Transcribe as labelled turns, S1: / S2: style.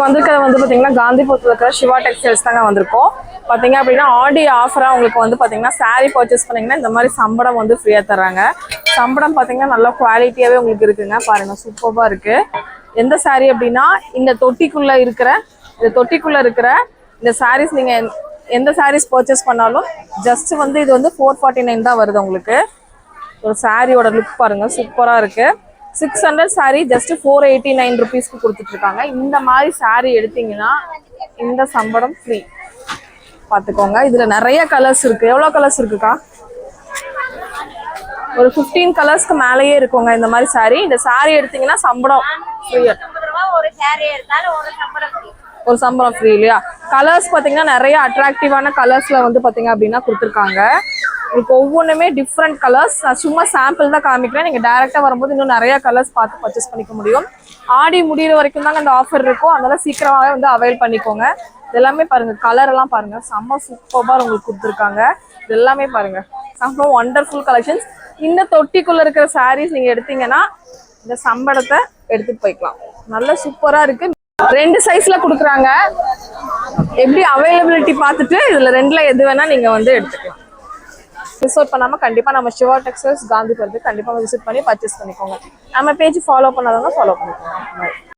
S1: வந்திருக்கிறது வந்து பார்த்தீங்கன்னா காந்திபுரத்தில் இருக்கிற சிவா டெக்ஸ்டைல்ஸ் தாங்க வந்திருக்கோம். பார்த்தீங்க அப்படின்னா ஆடி ஆஃபராக உங்களுக்கு வந்து பார்த்தீங்கன்னா சாரீ பர்ச்சேஸ் பண்ணிங்கன்னா இந்த மாதிரி சம்பளம் வந்து ஃப்ரீயாக தர்றாங்க. சம்பளம் பார்த்தீங்கன்னா நல்ல குவாலிட்டியாகவே உங்களுக்கு இருக்குங்க. பாருங்கள், சூப்பராக இருக்குது. எந்த சாரீ அப்படின்னா இந்த தொட்டிக்குள்ளே இருக்கிற இந்த சாரீஸ் நீங்கள் எந்த சாரீஸ் பர்ச்சேஸ் பண்ணாலும் ஜஸ்ட் வந்து இது வந்து 449 தான் வருது உங்களுக்கு. ஒரு சாரியோட லுக் பாருங்கள், சூப்பராக இருக்குது. 600 சாரீ ஜஸ்ட் 489 ருபீஸ்க்கு கொடுத்துட்ருக்காங்க. இந்த மாதிரி சாரீ எடுத்தீங்கன்னா இந்த சம்பளம் ஃப்ரீ. பார்த்துக்கோங்க, இதில் நிறைய கலர்ஸ் இருக்குது. எவ்வளோ கலர்ஸ் இருக்குக்கா? ஒரு 15 கலர்ஸ்க்கு மேலேயே இருக்குங்க இந்த மாதிரி சாரீ. இந்த சாரீ எடுத்தீங்கன்னா சம்பளம் ஃப்ரீ. ஒரு சம்பளம் ஃப்ரீ இல்லையா? கலர்ஸ் பார்த்தீங்கன்னா நிறைய அட்ராக்டிவான கலர்ஸில் வந்து பார்த்தீங்க அப்படின்னா கொடுத்துருக்காங்க. உங்களுக்கு ஒவ்வொன்றுமே டிஃப்ரெண்ட் கலர்ஸ். நான் சும்மா சாம்பிள் தான் காமிக்கிறேன். நீங்கள் டேரெக்டாக வரும்போது இன்னும் நிறைய கலர்ஸ் பார்த்து பர்ச்சேஸ் பண்ணிக்க முடியும். ஆடி முடிகிற வரைக்கும் தாங்க இந்த ஆஃபர் இருக்கும். அதனால சீக்கிரமாகவே வந்து அவைல் பண்ணிக்கோங்க. இது எல்லாமே பாருங்கள், கலர் எல்லாம் பாருங்கள், செம்ம சூப்பராக உங்களுக்கு கொடுத்துருக்காங்க. இது எல்லாமே பாருங்கள், செம்ம ஒண்டர்ஃபுல் கலெக்ஷன்ஸ். இந்த தொட்டிக்குள்ளே இருக்கிற சாரீஸ் நீங்கள் எடுத்தீங்கன்னா இந்த சம்பளத்தை எடுத்துகிட்டு போய்க்கலாம். நல்ல சூப்பராக இருக்குது. 2 சைஸில் கொடுக்குறாங்க. எப்படி அவைலபிலிட்டி பார்த்துட்டு இதில் 2ல் எது வேணால் நீங்கள் வந்து எடுத்துக்கலாம். மிஸ் அவுட் பண்ணாமல் கண்டிப்பாக நம்ம சிவா டெக்ஸ்டைல்ஸ் காந்திபுரத்துக்கு கண்டிப்பாக விசிட் பண்ணி பர்ச்சேஸ் பண்ணிக்கோங்க. நம்ம பேஜ் ஃபாலோ பண்ணாதவங்க ஃபாலோ பண்ணிக்கோங்க.